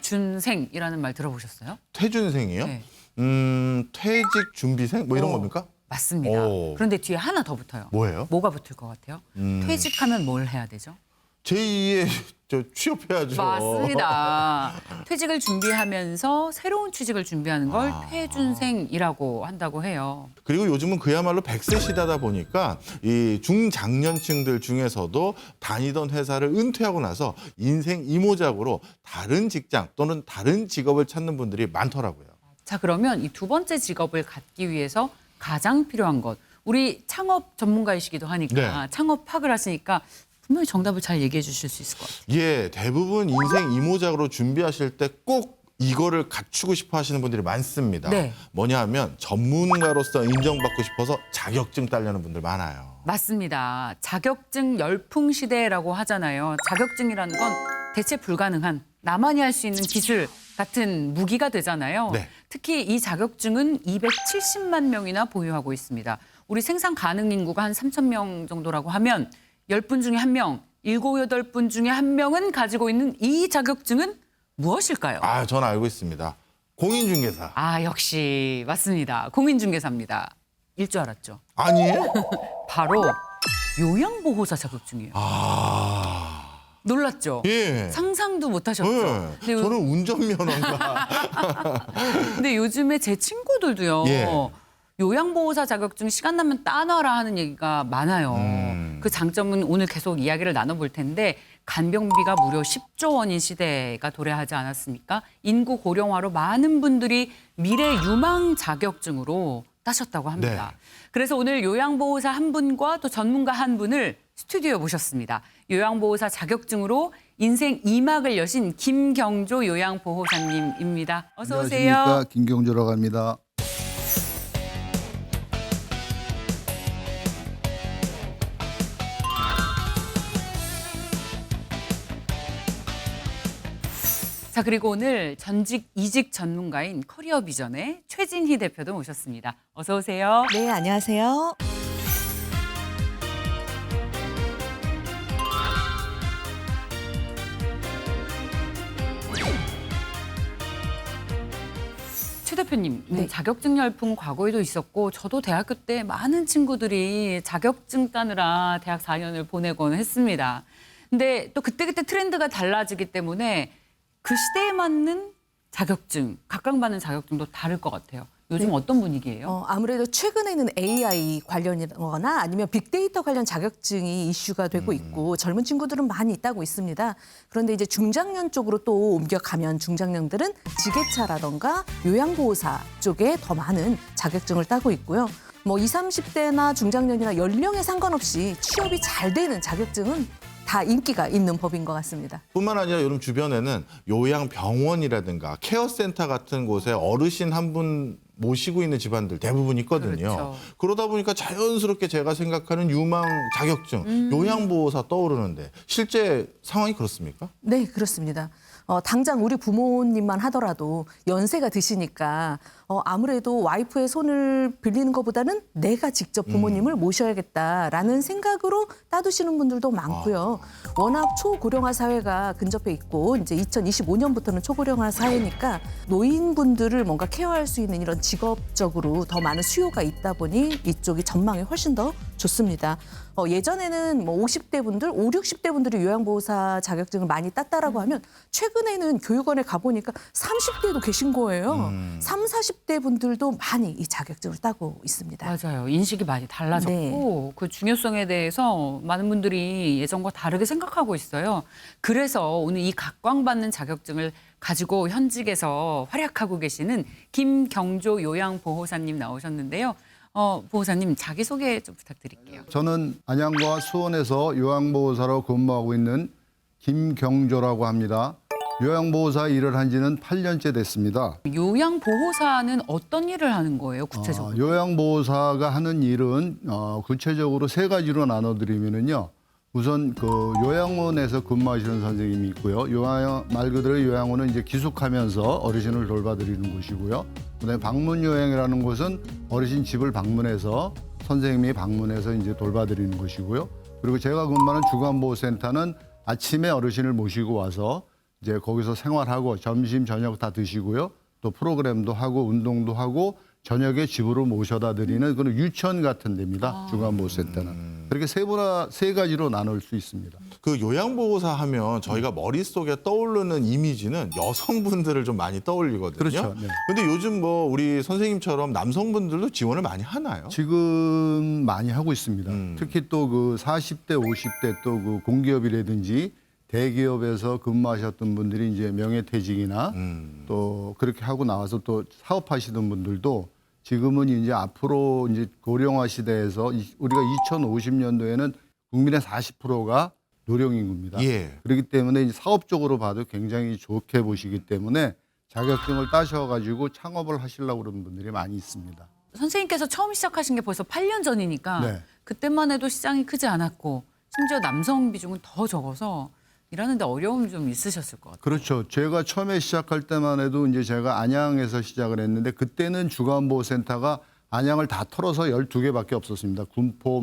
퇴준생이라는 말 들어보셨어요? 퇴준생이요? 네. 퇴직 준비생? 뭐 이런 겁니까? 맞습니다. 오. 그런데 뒤에 하나 더 붙어요. 뭐예요? 뭐가 붙을 것 같아요? 퇴직하면 뭘 해야 되죠? 제2의 취업해야죠. 맞습니다. 퇴직을 준비하면서 새로운 취직을 준비하는 걸 퇴준생이라고 한다고 해요. 그리고 요즘은 그야말로 100세 시대다 보니까 이 중장년층들 중에서도 다니던 회사를 은퇴하고 나서 인생 이모작으로 다른 직장 또는 다른 직업을 찾는 분들이 많더라고요. 자, 그러면 이 두 번째 직업을 갖기 위해서 가장 필요한 것. 우리 창업 전문가이시기도 하니까 네. 창업 파악을 하시니까 분명히 정답을 잘 얘기해 주실 수 있을 것 같아요. 예, 대부분 인생 이모작으로 준비하실 때 꼭 이거를 갖추고 싶어 하시는 분들이 많습니다. 네. 뭐냐 하면 전문가로서 인정받고 싶어서 자격증 따려는 분들 많아요. 맞습니다. 자격증 열풍 시대라고 하잖아요. 자격증이라는 건 대체 불가능한 나만이 할 수 있는 기술 같은 무기가 되잖아요. 네. 특히 이 자격증은 270만 명이나 보유하고 있습니다. 우리 생산 가능 인구가 한 3천 명 정도라고 하면 10분 중에 1명, 7, 8분 중에 1명은 가지고 있는 이 자격증은 무엇일까요? 아, 전 알고 있습니다. 공인중개사. 아, 역시 맞습니다. 공인중개사입니다. 일 줄 알았죠? 아니에요? 바로 요양보호사 자격증이에요. 아, 놀랐죠? 예. 상상도 못 하셨죠? 네. 근데, 저는 운전면허인가. 근데 요즘에 제 친구들도요. 예. 요양보호사 자격증 시간 나면 따놔라 하는 얘기가 많아요. 그 장점은 오늘 계속 이야기를 나눠볼 텐데 간병비가 무려 10조 원인 시대가 도래하지 않았습니까? 인구 고령화로 많은 분들이 미래 유망 자격증으로 따셨다고 합니다. 네. 그래서 오늘 요양보호사 한 분과 또 전문가 한 분을 스튜디오에 모셨습니다. 요양보호사 자격증으로 인생 2막을 여신 김경조 요양보호사님입니다. 어서 오세요. 안녕하십니까, 김경조라고 합니다. 자, 그리고 오늘 전직 이직 전문가인 커리어 비전의 최진희 대표도 모셨습니다. 어서 오세요. 네, 안녕하세요. 최 대표님, 네. 자격증 열풍 과거에도 있었고 저도 대학교 때 많은 친구들이 자격증 따느라 대학 4년을 보내곤 했습니다. 근데 또 그때그때 트렌드가 달라지기 때문에 그 시대에 맞는 자격증, 각광받는 자격증도 다를 것 같아요. 요즘 어떤 분위기예요? 아무래도 최근에는 AI 관련이거나 아니면 빅데이터 관련 자격증이 이슈가 되고 있고 젊은 친구들은 많이 있다고 있습니다. 그런데 이제 중장년 쪽으로 또 옮겨가면 중장년들은 지게차라던가 요양보호사 쪽에 더 많은 자격증을 따고 있고요. 뭐 20, 30대나 중장년이나 연령에 상관없이 취업이 잘 되는 자격증은 다 인기가 있는 법인 것 같습니다. 뿐만 아니라 요즘 주변에는 요양병원이라든가 케어센터 같은 곳에 어르신 한 분 모시고 있는 집안들 대부분 있거든요. 그렇죠. 그러다 보니까 자연스럽게 제가 생각하는 유망 자격증, 요양보호사 떠오르는데 실제 상황이 그렇습니까? 네, 그렇습니다. 당장 우리 부모님만 하더라도 연세가 드시니까 아무래도 와이프의 손을 빌리는 것보다는 내가 직접 부모님을 모셔야겠다라는 생각으로 따두시는 분들도 많고요. 워낙 초고령화 사회가 근접해 있고 이제 2025년부터는 초고령화 사회니까 노인분들을 뭔가 케어할 수 있는 이런 직업적으로 더 많은 수요가 있다 보니 이쪽이 전망이 훨씬 더 좋습니다. 예전에는 뭐 50대 분들, 5, 60대 분들이 요양보호사 자격증을 많이 땄다라고 하면 최근에는 교육원에 가보니까 30대도 계신 거예요. 3, 40대 분들도 많이 이 자격증을 따고 있습니다. 맞아요. 인식이 많이 달라졌고 그 중요성에 대해서 많은 분들이 예전과 다르게 생각하고 있어요. 그래서 오늘 이 각광받는 자격증을 가지고 현직에서 활약하고 계시는 김경조 요양보호사님 나오셨는데요. 보호사님 자기소개 좀 부탁드릴게요. 저는 안양과 수원에서 요양보호사로 근무하고 있는 김경조라고 합니다. 요양보호사 일을 한 지는 8년째 됐습니다. 요양보호사는 어떤 일을 하는 거예요, 구체적으로? 요양보호사가 하는 일은 구체적으로 세 가지로 나눠드리면요. 우선 그 요양원에서 근무하시는 선생님이 있고요. 말 그대로 요양원은 이제 기숙하면서 어르신을 돌봐드리는 곳이고요. 그다음에 방문 요양이라는 곳은 어르신 집을 방문해서 선생님이 방문해서 이제 돌봐드리는 곳이고요. 그리고 제가 근무하는 주간보호센터는 아침에 어르신을 모시고 와서 이제 거기서 생활하고 점심 저녁 다 드시고요. 또 프로그램도 하고 운동도 하고 저녁에 집으로 모셔다 드리는 그런 유치원 같은 데입니다. 중간보호센터는. 그렇게 세 가지로 나눌 수 있습니다. 그 요양보호사 하면 저희가 머릿속에 떠오르는 이미지는 여성분들을 좀 많이 떠올리거든요. 그렇죠. 네. 근데 요즘 뭐 우리 선생님처럼 남성분들도 지원을 많이 하나요? 지금 많이 하고 있습니다. 특히 또 그 40대, 50대 또 그 공기업이라든지 대기업에서 근무하셨던 분들이 이제 명예퇴직이나 또 그렇게 하고 나와서 또 사업하시던 분들도 지금은 이제 앞으로 이제 고령화 시대에서 우리가 2050년도에는 국민의 40%가 노령인구입니다. 예. 그렇기 때문에 이제 사업적으로 봐도 굉장히 좋게 보시기 때문에 자격증을 따셔가지고 창업을 하시려고 그러는 분들이 많이 있습니다. 선생님께서 처음 시작하신 게 벌써 8년 전이니까 네. 그때만 해도 시장이 크지 않았고 심지어 남성 비중은 더 적어서 일하는데 어려움이 좀 있으셨을 것 같아요. 그렇죠. 제가 처음에 시작할 때만 해도 이제 제가 안양에서 시작을 했는데 그때는 주간보호센터가 안양을 다 털어서 12개밖에 없었습니다. 군포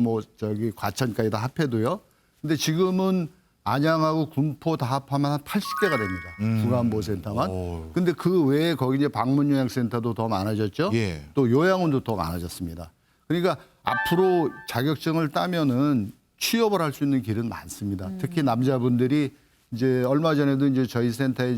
과천까지 다 합해도요. 근데 지금은 안양하고 군포 다 합하면 한 80개가 됩니다. 주간보호센터만. 근데 그 외에 거기 이제 방문요양센터도 더 많아졌죠. 예. 또 요양원도 더 많아졌습니다. 그러니까 앞으로 자격증을 따면은 취업을 할 수 있는 길은 많습니다. 특히 남자분들이 이제 얼마 전에도 이제 저희 센터에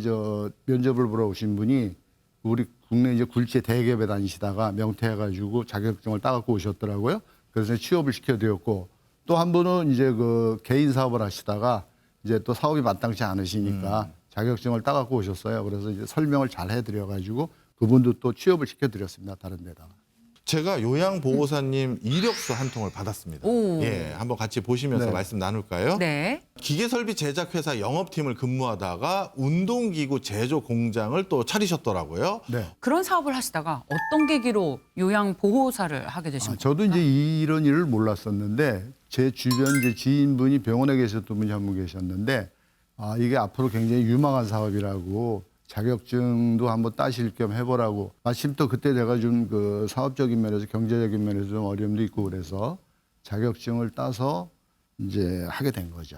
면접을 보러 오신 분이 우리 국내 이제 굴지의 대기업에 다니시다가 명퇴해가지고 자격증을 따갖고 오셨더라고요. 그래서 취업을 시켜드렸고 또 한 분은 이제 그 개인 사업을 하시다가 이제 또 사업이 마땅치 않으시니까 자격증을 따갖고 오셨어요. 그래서 이제 설명을 잘 해드려가지고 그분도 또 취업을 시켜드렸습니다. 다른 데다가. 제가 요양보호사님 이력서 한 통을 받았습니다. 오. 예, 한번 같이 보시면서 네. 말씀 나눌까요? 네. 기계설비 제작회사 영업팀을 근무하다가 운동기구 제조 공장을 또 차리셨더라고요. 네. 그런 사업을 하시다가 어떤 계기로 요양보호사를 하게 되신 거예요? 저도 이제 이런 일을 몰랐었는데 제 주변 이제 지인분이 병원에 계셨던 분이 한 분 계셨는데 이게 앞으로 굉장히 유망한 사업이라고 자격증도 한번 따실 겸 해보라고. 마침 또 그때 제가 좀 그 사업적인 면에서 경제적인 면에서 좀 어려움도 있고 그래서 자격증을 따서 이제 하게 된 거죠.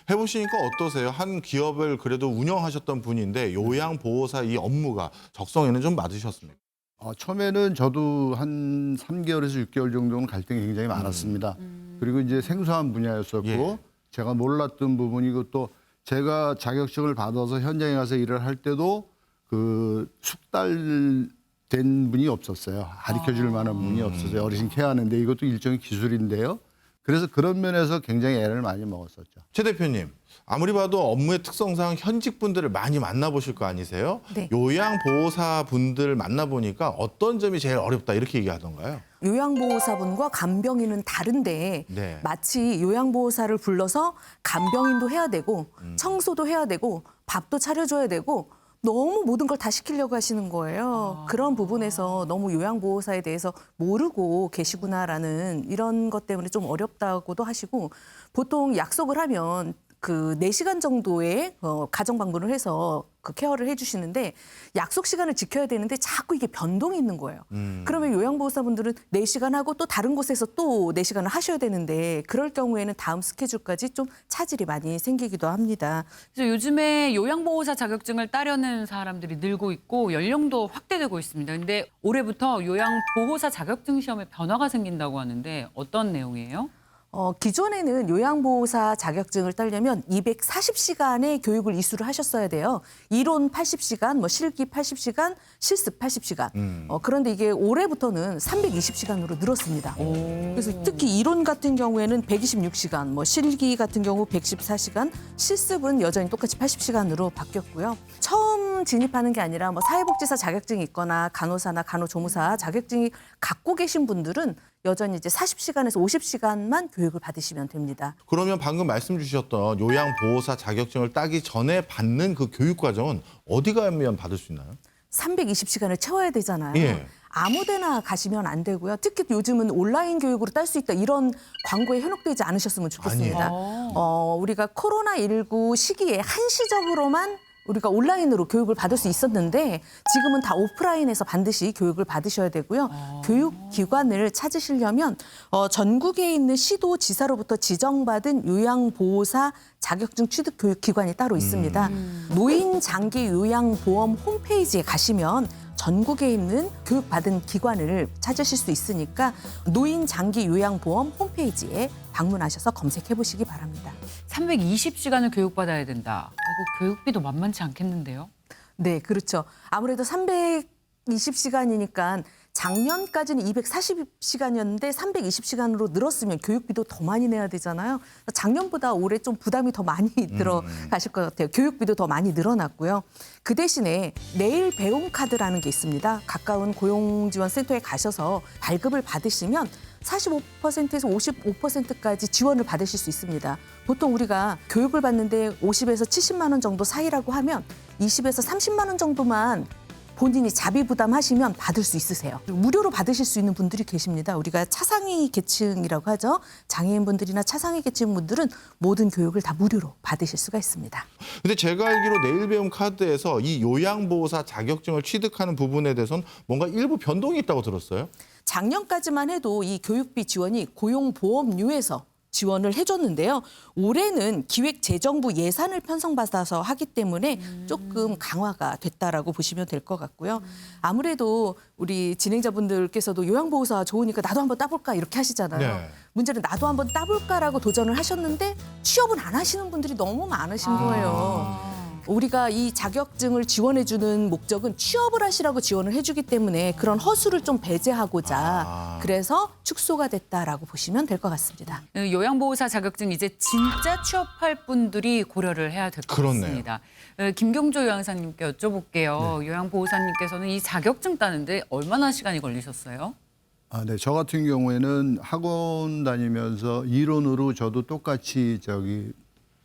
해보시니까 어떠세요? 한 기업을 그래도 운영하셨던 분인데 요양보호사 이 업무가 적성에는 좀 맞으셨습니까? 처음에는 저도 한 3개월에서 6개월 정도는 갈등이 굉장히 많았습니다. 그리고 이제 생소한 분야였었고 예. 제가 몰랐던 부분이고 또 제가 자격증을 받아서 현장에 가서 일을 할 때도 그 숙달된 분이 없었어요. 가르쳐줄 만한 분이 없었어요. 어르신 케어하는데 이것도 일종의 기술인데요. 그래서 그런 면에서 굉장히 애를 많이 먹었었죠. 최 대표님, 아무리 봐도 업무의 특성상 현직 분들을 많이 만나보실 거 아니세요? 네. 요양보호사 분들 만나보니까 어떤 점이 제일 어렵다 이렇게 얘기하던가요? 요양보호사분과 간병인은 다른데 네. 마치 요양보호사를 불러서 간병인도 해야 되고 청소도 해야 되고 밥도 차려줘야 되고 너무 모든 걸 다 시키려고 하시는 거예요. 그런 부분에서 너무 요양보호사에 대해서 모르고 계시구나라는 이런 것 때문에 좀 어렵다고도 하시고 보통 약속을 하면 그 4시간 정도의 가정 방문을 해서 그 케어를 해주시는데 약속 시간을 지켜야 되는데 자꾸 이게 변동이 있는 거예요. 그러면 요양보호사분들은 4시간 하고 또 다른 곳에서 또 4시간을 하셔야 되는데 그럴 경우에는 다음 스케줄까지 좀 차질이 많이 생기기도 합니다. 그래서 요즘에 요양보호사 자격증을 따려는 사람들이 늘고 있고 연령도 확대되고 있습니다. 근데 올해부터 요양보호사 자격증 시험에 변화가 생긴다고 하는데 어떤 내용이에요? 기존에는 요양보호사 자격증을 따려면 240시간의 교육을 이수를 하셨어야 돼요. 이론 80시간, 뭐 실기 80시간, 실습 80시간. 그런데 이게 올해부터는 320시간으로 늘었습니다. 그래서 특히 이론 같은 경우에는 126시간, 뭐 실기 같은 경우 114시간, 실습은 여전히 똑같이 80시간으로 바뀌었고요. 처음 진입하는 게 아니라 뭐 사회복지사 자격증이 있거나 간호사나 간호조무사 자격증이 갖고 계신 분들은 여전히 이제 40시간에서 50시간만 교육을 받으시면 됩니다. 그러면 방금 말씀 주셨던 요양보호사 자격증을 따기 전에 받는 그 교육 과정은 어디 가면 받을 수 있나요? 320시간을 채워야 되잖아요. 예. 아무 데나 가시면 안 되고요. 특히 요즘은 온라인 교육으로 딸 수 있다 이런 광고에 현혹되지 않으셨으면 좋겠습니다. 우리가 코로나19 시기에 한시적으로만 우리가 온라인으로 교육을 받을 수 있었는데 지금은 다 오프라인에서 반드시 교육을 받으셔야 되고요. 교육기관을 찾으시려면 전국에 있는 시도지사로부터 지정받은 요양보호사 자격증 취득 교육기관이 따로 있습니다. 노인장기요양보험 홈페이지에 가시면 전국에 있는 교육받은 기관을 찾으실 수 있으니까 노인장기요양보험 홈페이지에 방문하셔서 검색해 보시기 바랍니다. 320시간을 교육받아야 된다. 이거 교육비도 만만치 않겠는데요? 네, 그렇죠. 아무래도 320시간이니까 작년까지는 240시간이었는데 320시간으로 늘었으면 교육비도 더 많이 내야 되잖아요. 작년보다 올해 좀 부담이 더 많이 들어가실 것 같아요. 교육비도 더 많이 늘어났고요. 그 대신에 내일 배움 카드라는 게 있습니다. 가까운 고용지원센터에 가셔서 발급을 받으시면 45%에서 55%까지 지원을 받으실 수 있습니다. 보통 우리가 교육을 받는데 50에서 70만 원 정도 사이라고 하면 20에서 30만 원 정도만 본인이 자비 부담하시면 받을 수 있으세요. 무료로 받으실 수 있는 분들이 계십니다. 우리가 차상위 계층이라고 하죠. 장애인분들이나 차상위 계층분들은 모든 교육을 다 무료로 받으실 수가 있습니다. 근데 제가 알기로 내일 배움 카드에서 이 요양보호사 자격증을 취득하는 부분에 대해서는 뭔가 일부 변동이 있다고 들었어요. 작년까지만 해도 이 교육비 지원이 고용보험료에서 지원을 해줬는데요. 올해는 기획재정부 예산을 편성받아서 하기 때문에 조금 강화가 됐다라고 보시면 될 것 같고요. 아무래도 우리 진행자분들께서도 요양보호사 좋으니까 나도 한번 따볼까 이렇게 하시잖아요. 네. 문제는 나도 한번 따볼까라고 도전을 하셨는데 취업은 안 하시는 분들이 너무 많으신 거예요. 우리가 이 자격증을 지원해주는 목적은 취업을 하시라고 지원을 해주기 때문에 그런 허술을 좀 배제하고자 그래서 축소가 됐다라고 보시면 될 것 같습니다. 요양보호사 자격증 이제 진짜 취업할 분들이 고려를 해야 될 것 그렇네요. 같습니다. 김경조 요양사님께 여쭤볼게요. 요양보호사님께서는 이 자격증 따는데 얼마나 시간이 걸리셨어요? 네. 저 같은 경우에는 학원 다니면서 이론으로 저도 똑같이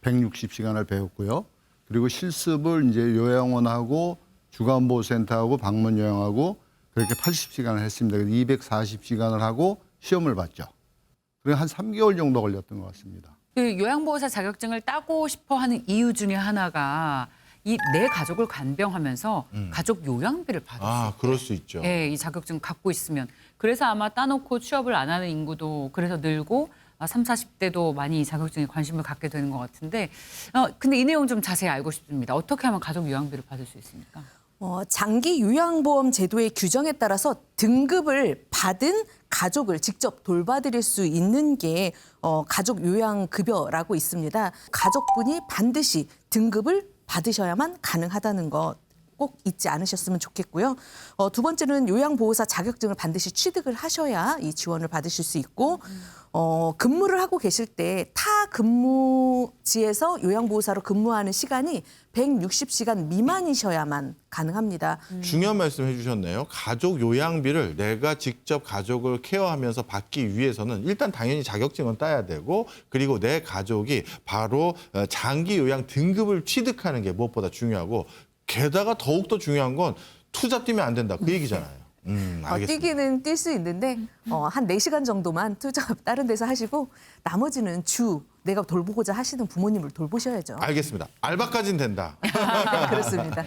160시간을 배웠고요. 그리고 실습을 이제 요양원하고 주간보호센터하고 방문요양하고 그렇게 80시간을 했습니다. 240시간을 하고 시험을 봤죠. 그래서 한 3개월 정도 걸렸던 것 같습니다. 그 요양보호사 자격증을 따고 싶어 하는 이유 중에 하나가 이 내 가족을 간병하면서 가족 요양비를 받을 수 있어요. 그럴 수 있죠. 네, 이 자격증 갖고 있으면. 그래서 아마 따놓고 취업을 안 하는 인구도 그래서 늘고 30, 40대도 많이 이 자격증에 관심을 갖게 되는 것 같은데 근데 이 내용 좀 자세히 알고 싶습니다. 어떻게 하면 가족 요양비를 받을 수 있습니까? 장기 요양보험 제도의 규정에 따라서 등급을 받은 가족을 직접 돌봐드릴 수 있는 게 가족 요양급여라고 있습니다. 가족분이 반드시 등급을 받으셔야만 가능하다는 것 꼭 잊지 않으셨으면 좋겠고요. 두 번째는 요양보호사 자격증을 반드시 취득을 하셔야 이 지원을 받으실 수 있고 근무를 하고 계실 때 타 근무지에서 요양보호사로 근무하는 시간이 160시간 미만이셔야만 가능합니다. 중요한 말씀 해주셨네요. 가족 요양비를 내가 직접 가족을 케어하면서 받기 위해서는 일단 당연히 자격증은 따야 되고 그리고 내 가족이 바로 장기 요양 등급을 취득하는 게 무엇보다 중요하고 게다가 더욱더 중요한 건 투잡 뛰면 안 된다. 그 얘기잖아요. 알겠습니다. 뛰기는 뛸 수 있는데 한 4시간 정도만 투잡 다른 데서 하시고 나머지는 내가 돌보고자 하시는 부모님을 돌보셔야죠. 알겠습니다. 알바까지는 된다. 그렇습니다.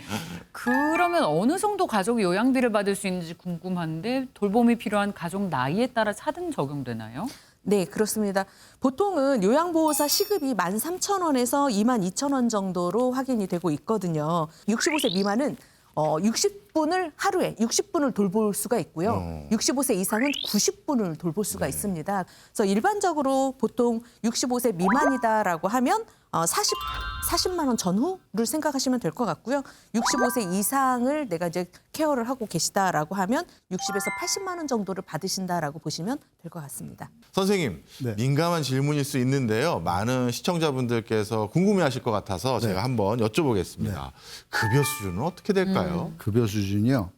그러면 어느 정도 가족 요양비를 받을 수 있는지 궁금한데 돌봄이 필요한 가족 나이에 따라 차등 적용되나요? 네, 그렇습니다. 보통은 요양보호사 시급이 13,000원에서 22,000원 정도로 확인이 되고 있거든요. 65세 미만은 60분을 하루에 60분을 돌볼 수가 있고요. 65세 이상은 90분을 돌볼 수가 있습니다. 그래서 일반적으로 보통 65세 미만이다라고 하면 40만 원 전후를 생각하시면 될 것 같고요. 65세 이상을 내가 이제 케어를 하고 계시다라고 하면 60에서 80만 원 정도를 받으신다라고 보시면 될 것 같습니다. 선생님, 네. 민감한 질문일 수 있는데요. 많은 시청자분들께서 궁금해하실 것 같아서 제가 한번 여쭤보겠습니다. 급여 수준은 어떻게 될까요? 급여 수준이요.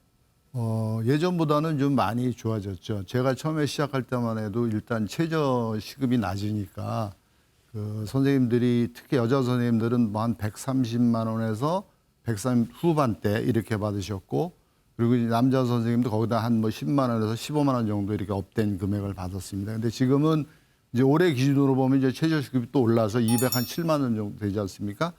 예전보다는 좀 많이 좋아졌죠. 제가 처음에 시작할 때만 해도 일단 최저 시급이 낮으니까 선생님들이 특히 여자 선생님들은 뭐 한 130만 원에서 130 후반대 이렇게 받으셨고 그리고 이제 남자 선생님도 거기다 한 뭐 10만 원에서 15만 원 정도 이렇게 업된 금액을 받았습니다. 근데 지금은 이제 올해 기준으로 보면 이제 최저 시급이 또 올라서 207만 원 정도 되지 않습니까?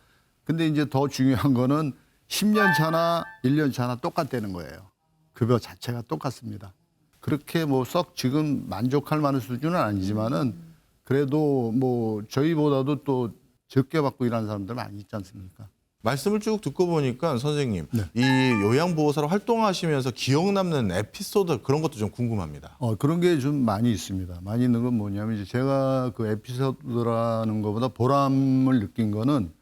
근데 이제 더 중요한 거는 10년 차나 1년 차나 똑같다는 거예요. 급여 자체가 똑같습니다. 그렇게 뭐 썩 지금 만족할 만한 수준은 아니지만은 그래도 뭐 저희보다도 또 적게 받고 일하는 사람들 많이 있지 않습니까? 말씀을 쭉 듣고 보니까 선생님, 네. 이 요양보호사로 활동하시면서 기억 남는 에피소드 그런 것도 좀 궁금합니다. 그런 게 좀 많이 있습니다. 많이 있는 건 뭐냐면 이제 제가 그 에피소드라는 것보다 보람을 느낀 거는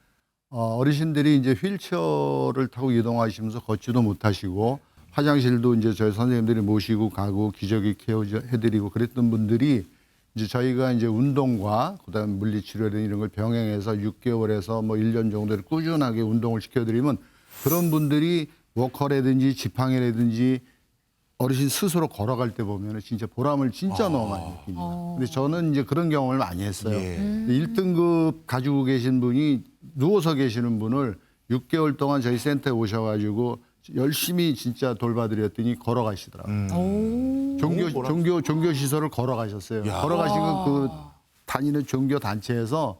어르신들이 이제 휠체어를 타고 이동하시면서 걷지도 못하시고 화장실도 이제 저희 선생님들이 모시고 가고 기저귀 케어 해드리고 그랬던 분들이 이제 저희가 이제 운동과 그다음 물리치료든 이런 걸 병행해서 6개월에서 뭐 1년 정도를 꾸준하게 운동을 시켜드리면 그런 분들이 워커라든지 지팡이라든지 어르신 스스로 걸어갈 때 보면 진짜 보람을 진짜 너무 많이 느낍니다. 근데 저는 이제 그런 경험을 많이 했어요. 예. 1등급 가지고 계신 분이 누워서 계시는 분을 6개월 동안 저희 센터에 오셔가지고 열심히 진짜 돌봐드렸더니 걸어가시더라고요. 종교 시설을 걸어가셨어요. 야. 걸어가시고 그 다니는 종교 단체에서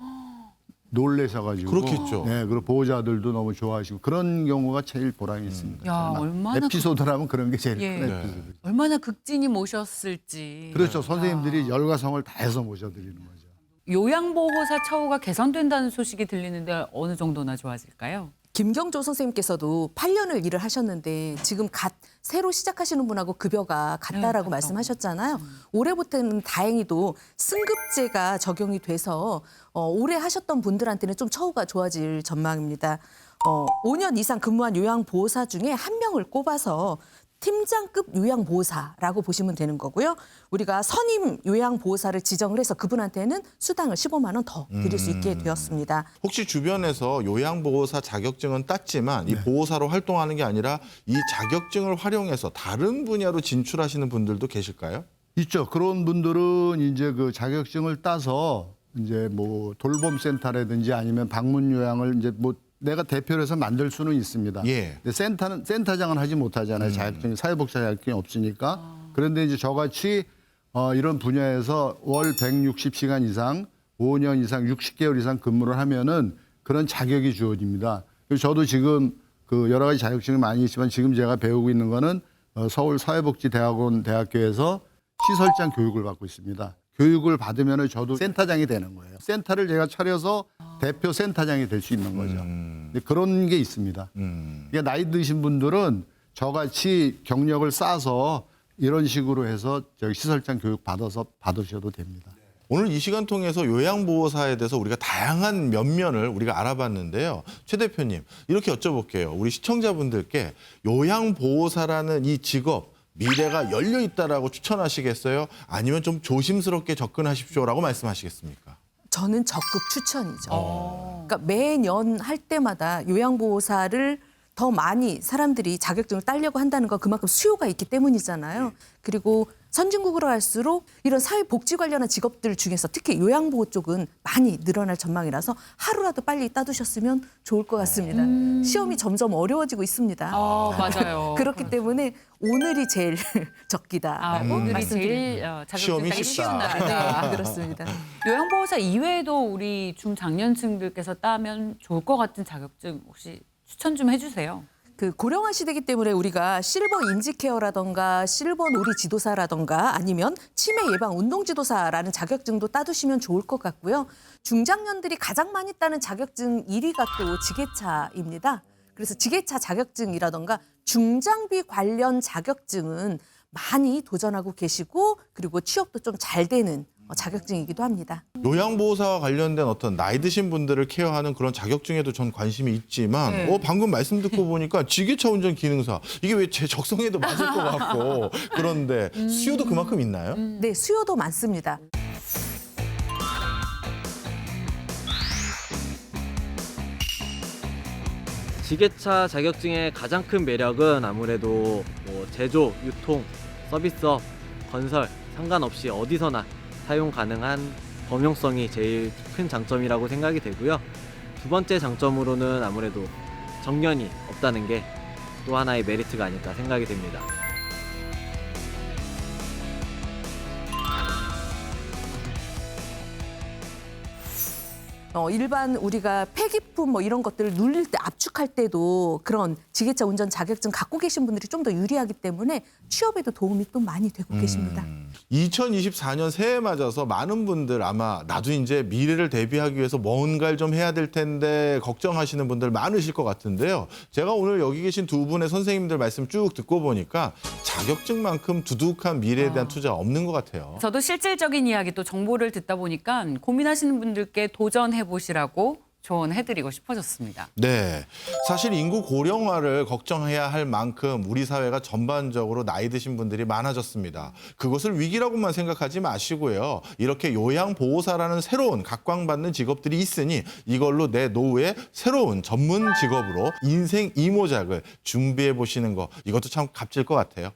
놀래셔가지고. 그렇겠죠. 네, 그리고 보호자들도 너무 좋아하시고 그런 경우가 제일 보람이 있습니다. 야, 정말. 얼마나 에피소드라면 그런 게 제일 예. 큰 네. 에피소드. 얼마나 극진히 모셨을지. 그렇죠. 선생님들이 열과 성을 다해서 모셔드리는 거죠. 요양보호사 처우가 개선된다는 소식이 들리는데 어느 정도나 좋아질까요? 김경조 선생님께서도 8년을 일을 하셨는데 지금 새로 시작하시는 분하고 급여가 같다라고 같다고. 말씀하셨잖아요. 올해부터는 다행히도 승급제가 적용이 돼서 오래 하셨던 분들한테는 좀 처우가 좋아질 전망입니다. 5년 이상 근무한 요양보호사 중에 한 명을 꼽아서 팀장급 요양보호사라고 보시면 되는 거고요. 우리가 선임 요양보호사를 지정을 해서 그분한테는 수당을 15만 원 더 드릴 수 있게 되었습니다. 혹시 주변에서 요양보호사 자격증은 땄지만 이 보호사로 활동하는 게 아니라 이 자격증을 활용해서 다른 분야로 진출하시는 분들도 계실까요? 있죠. 그런 분들은 이제 그 자격증을 따서 이제 뭐 돌봄센터라든지 아니면 방문 요양을 이제 뭐 내가 대표를 해서 만들 수는 있습니다. 예. 근데 센터장은 하지 못하잖아요. 자격증이 사회복지 자격증이 없으니까. 그런데 이제 저같이 이런 분야에서 월 160시간 이상, 5년 이상, 60개월 이상 근무를 하면은 그런 자격이 주어집니다. 그래서 저도 지금 그 여러 가지 자격증이 많이 있지만 지금 제가 배우고 있는 거는 서울 사회복지대학원 대학교에서 시설장 교육을 받고 있습니다. 교육을 받으면 저도 센터장이 되는 거예요. 센터를 제가 차려서 대표 센터장이 될 수 있는 거죠. 근데 그런 게 있습니다. 그러니까 나이 드신 분들은 저같이 경력을 쌓아서 이런 식으로 해서 저기 시설장 교육 받으셔도 됩니다. 오늘 이 시간 통해서 요양보호사에 대해서 우리가 다양한 면면을 우리가 알아봤는데요. 최 대표님, 이렇게 여쭤볼게요. 우리 시청자분들께 요양보호사라는 이 직업 미래가 열려 있다라고 추천하시겠어요? 아니면 좀 조심스럽게 접근하십시오라고 말씀하시겠습니까? 저는 적극 추천이죠. 그러니까 매년 할 때마다 요양보호사를 더 많이 사람들이 자격증을 따려고 한다는 건 그만큼 수요가 있기 때문이잖아요. 그리고 선진국으로 갈수록 이런 사회복지 관련한 직업들 중에서 특히 요양보호 쪽은 많이 늘어날 전망이라서 하루라도 빨리 따두셨으면 좋을 것 같습니다. 시험이 점점 어려워지고 있습니다. 맞아요. 그렇기 때문에 오늘이 제일 적기다. 오늘이 제일 자격증 시험이 따기 쉬운 쉽다. 날이다. 네, 그렇습니다. 요양보호사 이외에도 우리 중장년층들께서 따면 좋을 것 같은 자격증 혹시 추천 좀 해주세요. 그 고령화 시대이기 때문에 우리가 실버 인지케어라던가 실버 놀이 지도사라던가 아니면 치매 예방 운동 지도사라는 자격증도 따두시면 좋을 것 같고요. 중장년들이 가장 많이 따는 자격증 1위가 또 지게차입니다. 그래서 지게차 자격증이라던가 중장비 관련 자격증은 많이 도전하고 계시고 그리고 취업도 좀 잘 되는 자격증이기도 합니다. 요양보호사와 관련된 어떤 나이 드신 분들을 케어하는 그런 자격증에도 전 관심이 있지만 네. 방금 말씀 듣고 보니까 지게차 운전 기능사 이게 왜 제 적성에도 맞을 것 같고 그런데 수요도 그만큼 있나요? 네, 수요도 많습니다. 지게차 자격증의 가장 큰 매력은 아무래도 뭐 제조, 유통, 서비스업, 건설 상관없이 어디서나 사용 가능한 범용성이 제일 큰 장점이라고 생각이 되고요. 두 번째 장점으로는 아무래도 정년이 없다는 게 또 하나의 메리트가 아닐까 생각이 됩니다. 일반 우리가 폐기품 뭐 이런 것들을 눌릴 때 압축 취직할 때도 그런 지게차 운전 자격증 갖고 계신 분들이 좀 더 유리하기 때문에 취업에도 도움이 또 많이 되고 계십니다. 2024년 새해 맞아서 많은 분들 아마 나도 이제 미래를 대비하기 위해서 뭔가를 좀 해야 될 텐데 걱정하시는 분들 많으실 것 같은데요. 제가 오늘 여기 계신 두 분의 선생님들 말씀 쭉 듣고 보니까 자격증만큼 두둑한 미래에 대한 투자가 없는 것 같아요. 저도 실질적인 이야기 또 정보를 듣다 보니까 고민하시는 분들께 도전해 보시라고 조언해드리고 싶어졌습니다. 네. 사실 인구 고령화를 걱정해야 할 만큼 우리 사회가 전반적으로 나이 드신 분들이 많아졌습니다. 그것을 위기라고만 생각하지 마시고요. 이렇게 요양보호사라는 새로운 각광받는 직업들이 있으니 이걸로 내 노후에 새로운 전문 직업으로 인생 이모작을 준비해 보시는 거 이것도 참 값질 것 같아요.